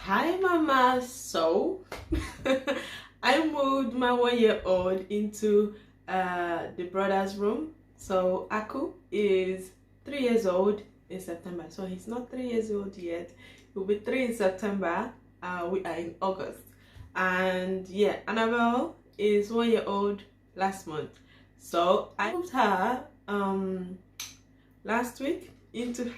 Hi mama. So I moved my 1-year-old into the brother's room. So Aku is 3 years old in September, so he's not 3 years old yet. He'll be 3 in September. We are in August, and yeah, Annabelle is 1 year old last month. So I moved her last week into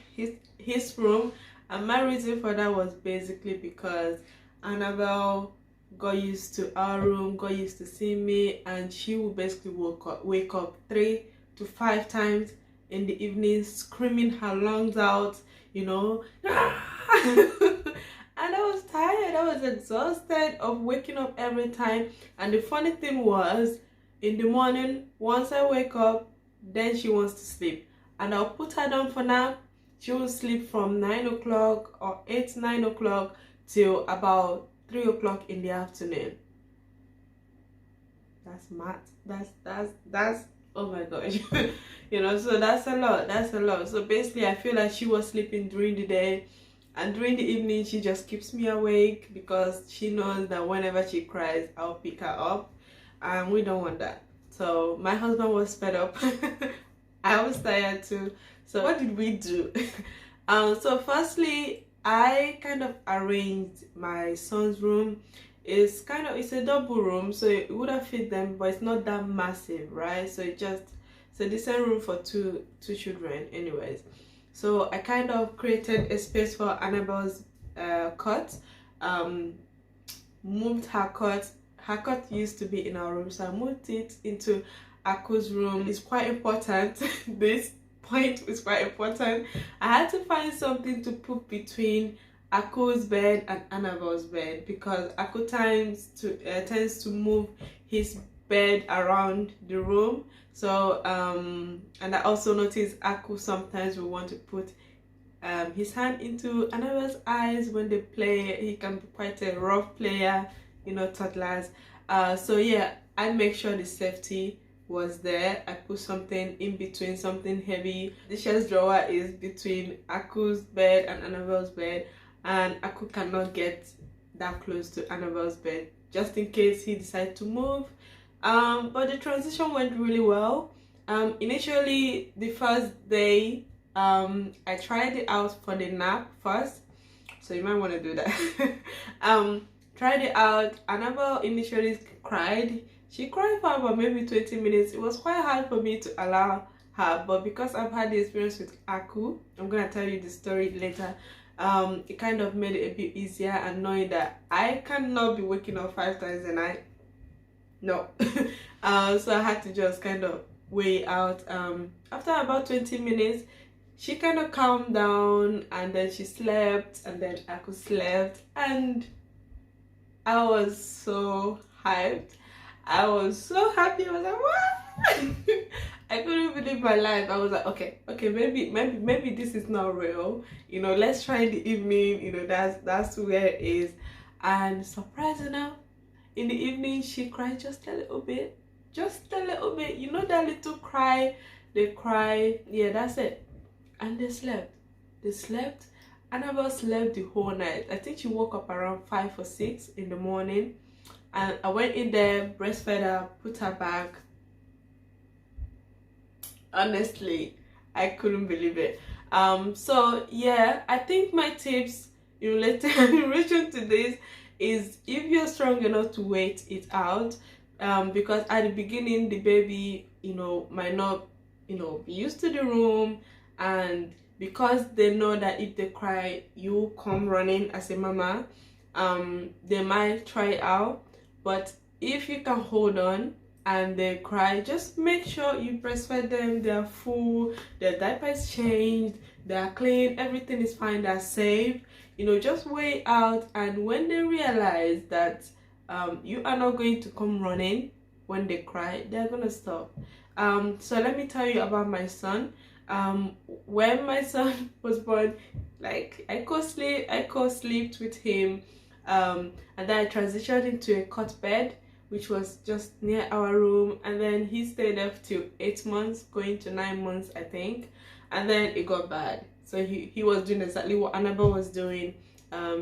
his room, and my reason for that was basically because Annabelle got used to our room, got used to seeing me, and she would basically wake up 3 to 5 times in the evening screaming her lungs out, you know. And I was tired, I was exhausted of waking up every time. And the funny thing was, in the morning, once I wake up, then she wants to sleep, and I'll put her down for nap. She will sleep from 9 o'clock or 8-9 o'clock till about 3 o'clock in the afternoon. That's mad. That's oh my gosh. So that's a lot. So basically I feel like she was sleeping during the day, and during the evening she just keeps me awake because she knows that whenever she cries I'll pick her up, and we don't want that. So my husband was fed up. I was tired too. So what did we do? So firstly, I kind of arranged my son's room. It's a double room, so it would have fit them, but it's not that massive, right? So it's a decent room for two children anyways. So I kind of created a space for Annabelle's cot. Moved her cot. Her cot used to be in our room, so I moved it into Aku's room. It's quite important. This point is quite important. I had to find something to put between Aku's bed and Annabelle's bed, because Aku tends to move his bed around the room. So and I also noticed Aku sometimes will want to put his hand into Annabelle's eyes when they play. He can be quite a rough player, toddlers. So yeah, I make sure the safety was there. I put something in between, something heavy. The chest drawer is between Aku's bed and Annabelle's bed, and Aku cannot get that close to Annabelle's bed, just in case he decides to move. But the transition went really well. Initially, the first day, I tried it out for the nap first, so you might want to do that. Tried it out. Annabelle initially cried. She cried for about maybe 20 minutes. It was quite hard for me to allow her, but because I've had the experience with Aku, I'm gonna tell you the story later. It kind of made it a bit easier, and knowing that I cannot be waking up 5 times a night. No. So I had to just kind of weigh out. After about 20 minutes, she kind of calmed down, and then she slept, and then Aku slept, and I was so hyped. I was so happy. I was like, what? I couldn't believe my life. I was like, okay, maybe this is not real. Let's try in the evening. That's where it is. And surprising enough, in the evening she cried just a little bit. Just a little bit. That little cry. They cry. Yeah, that's it. And they slept. They slept. Annabelle slept the whole night. I think she woke up around 5 or 6 in the morning. And I went in there, breastfed her, put her back. Honestly, I couldn't believe it. So yeah, I think my tips in relation to this is, if you're strong enough to wait it out, because at the beginning the baby, might not, be used to the room, and because they know that if they cry, you come running as a mama, they might try it out. But if you can hold on and they cry, just make sure you breastfeed them. They're full, their diapers changed, they're clean, everything is fine, they're safe. Just wait out, and when they realize that you are not going to come running when they cry, they're gonna stop. So let me tell you about my son. When my son was born, like I co-slept with him. And then I transitioned into a cot bed, which was just near our room, and then he stayed there till 8 months, going to 9 months I think, and then it got bad. So he was doing exactly what Annabelle was doing.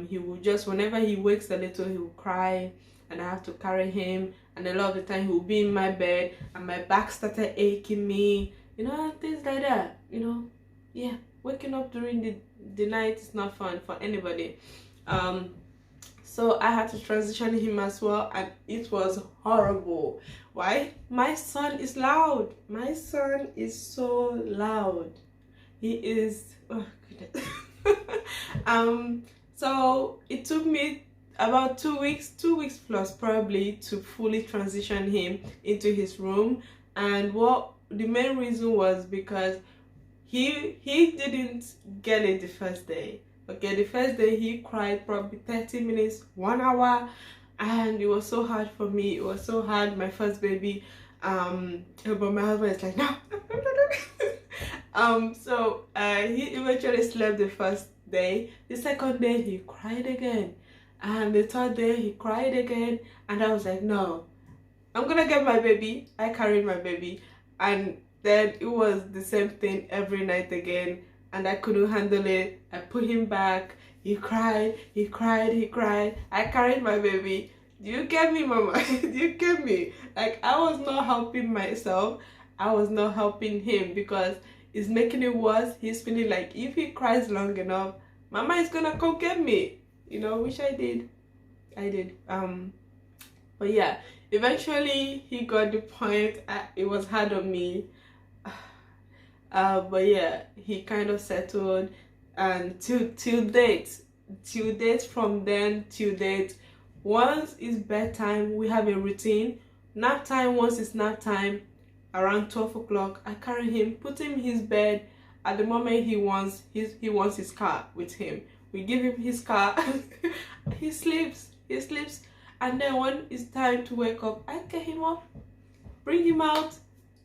He will just, whenever he wakes a little, he will cry, and I have to carry him. And a lot of the time he will be in my bed and my back started aching me, you know, and things like that, you know. Yeah, waking up during the night is not fun for anybody. So I had to transition him as well, and it was horrible. Why? My son is loud. My son is so loud. He is, oh goodness. So it took me about 2 weeks plus probably, to fully transition him into his room. And what the main reason was because he didn't get it the first day. Okay, the first day he cried probably 30 minutes, 1 hour, and it was so hard for me. It was so hard, my first baby. But my husband is like, no. So he eventually slept the first day. The second day he cried again, and the third day he cried again. And I was like, no, I'm gonna get my baby. I carried my baby, and then it was the same thing every night again, and I couldn't handle it. I put him back. He cried, he cried, he cried. I carried my baby. Do you get me, mama? Do you get me? Like, I was not helping myself. I was not helping him, because it's making it worse. He's feeling like if he cries long enough, mama is gonna come get me, you know, which I did. But yeah, eventually he got the point. It was hard on me, but yeah, he kind of settled. And till date, from then till date, once it's bedtime, we have a routine. Nap time, once it's nap time, around 12 o'clock, I carry him, put him in his bed. At the moment he wants his car with him, we give him his car. he sleeps, and then when it's time to wake up, I get him up, bring him out.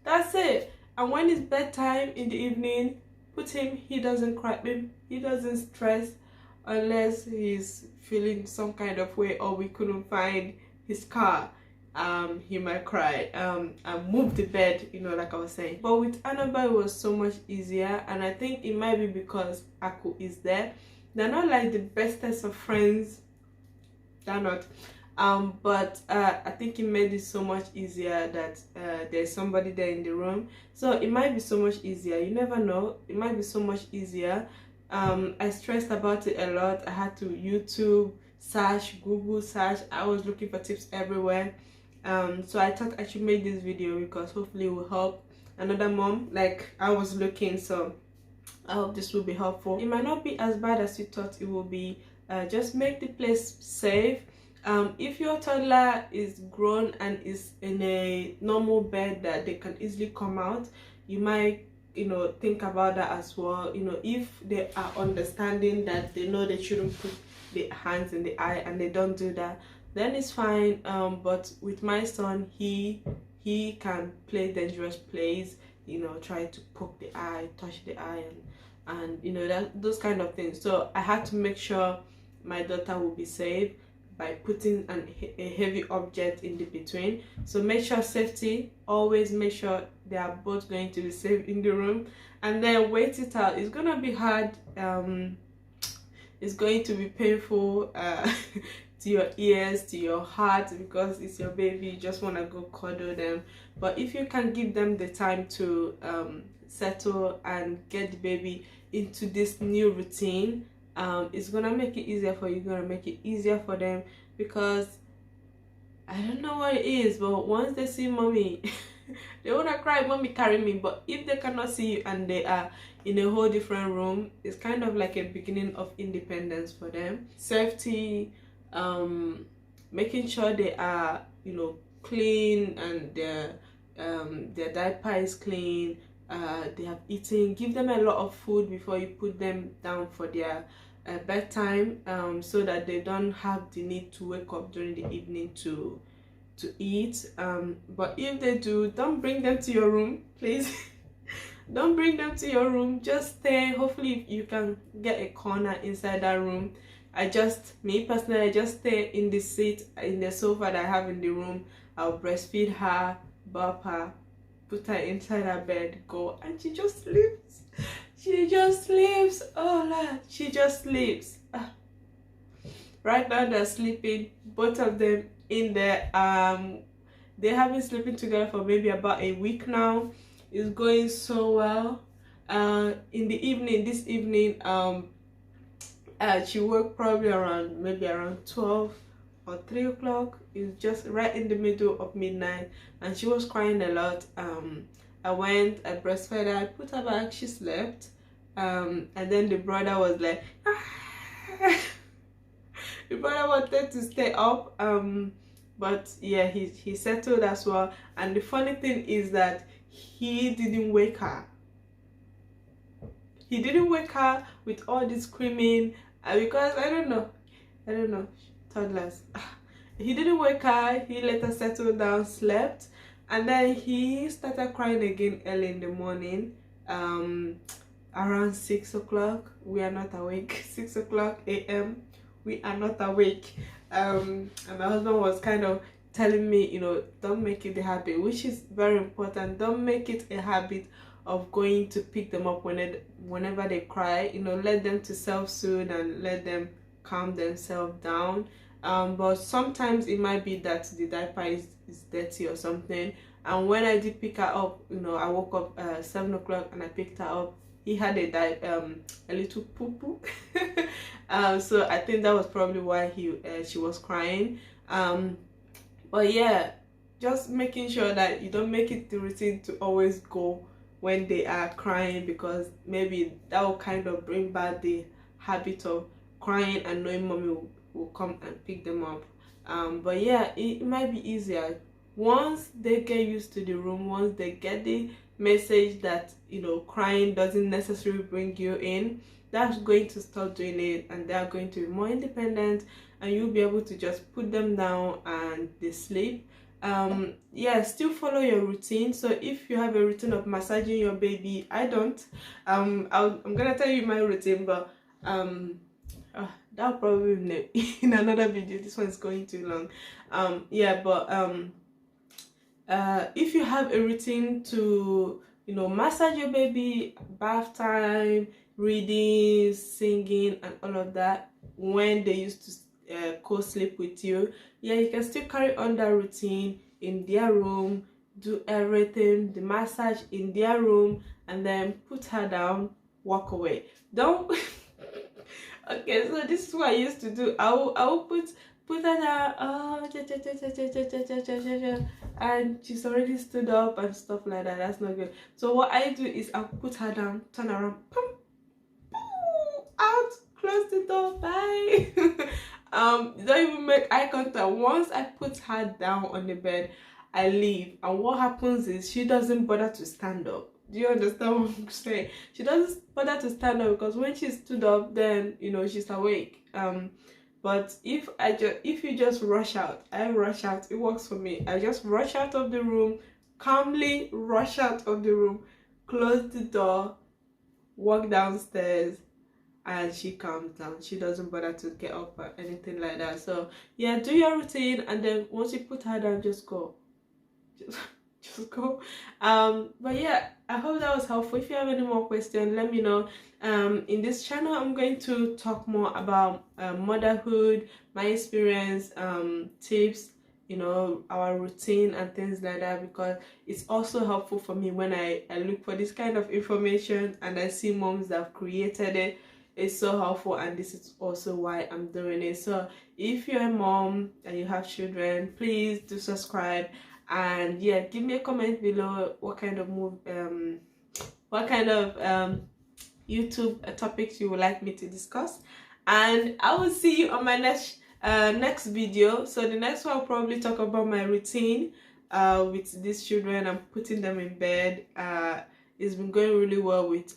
That's it. And when it's bedtime in the evening, put him. He doesn't cry, he doesn't stress, unless he's feeling some kind of way or we couldn't find his car. He might cry and move the bed, you know, like I was saying. But with Annabelle, it was so much easier, and I think it might be because Aku is there. They're not like the bestest of friends, they're not, but I think it made it so much easier that there's somebody there in the room. So it might be so much easier, you never know, it might be so much easier. I stressed about it a lot. I had to YouTube search, Google search. I was looking for tips everywhere. So I thought I should make this video because hopefully it will help another mom like I was looking. So I hope this will be helpful. It might not be as bad as you thought it will be. Just make the place safe. If your toddler is grown and is in a normal bed that they can easily come out, you might, you know, think about that as well. You know, if they are understanding that they know they shouldn't put the hands in the eye and they don't do that, then it's fine. But with my son, he can play dangerous plays, you know, try to poke the eye, touch the eye, and you know, those kind of things. So I had to make sure my daughter will be safe by putting a heavy object in the between. So make sure safety, always make sure they are both going to be safe in the room, and then wait it out. It's gonna be hard, it's going to be painful to your ears, to your heart, because it's your baby. You just want to go cuddle them. But if you can give them the time to settle and get the baby into this new routine, it's gonna make it easier for you, gonna make it easier for them, because I don't know what it is, but once they see mommy they wanna cry, mommy carry me. But if they cannot see you and they are in a whole different room, it's kind of like a beginning of independence for them. Safety, making sure they are, you know, clean, and their diaper is clean, they have eaten. Give them a lot of food before you put them down for their bedtime, so that they don't have the need to wake up during the evening to eat. But if they do, don't bring them to your room, please. Don't bring them to your room, just stay. Hopefully you can get a corner inside that room. Me personally, I just stay in the seat, in the sofa that I have in the room. I'll breastfeed her, burp her, put her inside her bed, go, and she just sleeps. She just sleeps. Oh Lord, she just sleeps. Right now they're sleeping, both of them in there. They have been sleeping together for maybe about a week now. It's going so well. In the evening, this evening, she woke probably around maybe around 12 or 3 o'clock. It's just right in the middle of midnight, and she was crying a lot. I went, I breastfed her, I put her back, she slept. And then the brother was like, the brother wanted to stay up, but yeah, he settled as well. And the funny thing is that he didn't wake her. He didn't wake her with all this screaming, because I don't know, toddlers. He didn't wake her. He let her settle down, slept, and then he started crying again early in the morning. Around 6 o'clock, we are not awake. 6 o'clock a.m. we are not awake. And my husband was kind of telling me, you know, don't make it a habit, which is very important. Don't make it a habit of going to pick them up whenever they cry. You know, let them to self-soothe and let them calm themselves down. But sometimes it might be that the diaper is dirty or something. And when I did pick her up, you know, I woke up 7 o'clock and I picked her up. He had a little poo-poo. So I think that was probably why she was crying. But yeah, just making sure that you don't make it the routine to always go when they are crying, because maybe that will kind of bring back the habit of crying and knowing mommy will come and pick them up. But yeah, it might be easier once they get used to the room, once they get the message that, you know, crying doesn't necessarily bring you in. That's going to stop doing it, and they are going to be more independent, and you'll be able to just put them down and they sleep. Yeah, still follow your routine. So if you have a routine of massaging your baby, I don't. I'm gonna tell you my routine, but that'll probably be in another video. This one is going too long. Yeah, but if you have a routine to, you know, massage your baby, bath time, reading, singing, and all of that when they used to co-sleep with you, yeah, you can still carry on that routine in their room, do everything, the massage in their room, and then put her down, walk away. Don't okay, so this is what I used to do. I will put her down, and she's already stood up and stuff like that. That's not good. So what I do is I'll put her down, turn around, pum, out, close the door, bye. Don't even make eye contact. Once I put her down on the bed, I leave, and what happens is she doesn't bother to stand up. Do you understand what I'm saying? She doesn't bother to stand up, because when she stood up, then, you know, she's awake. But if you just rush out, I rush out, it works for me. I just rush out of the room, calmly rush out of the room, close the door, walk downstairs, and she calms down. She doesn't bother to get up or anything like that. So yeah, do your routine, and then once you put her down, just go. Just go. But yeah, I hope that was helpful. If you have any more questions, let me know. In this channel, I'm going to talk more about motherhood, my experience, tips, you know, our routine and things like that, because it's also helpful for me when I look for this kind of information and I see moms that have created it. It's so helpful, and this is also why I'm doing it. So if you're a mom and you have children, please do subscribe, and yeah, give me a comment below what kind of YouTube topics you would like me to discuss, and I will see you on my next video. So the next one, I'll probably talk about my routine with these children. I'm putting them in bed. It's been going really well with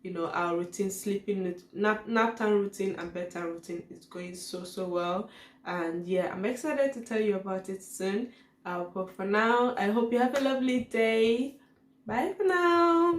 you know, our routine, sleeping, nap time routine and bedtime routine is going so well. And yeah, I'm excited to tell you about it soon. But for now, I hope you have a lovely day. Bye for now.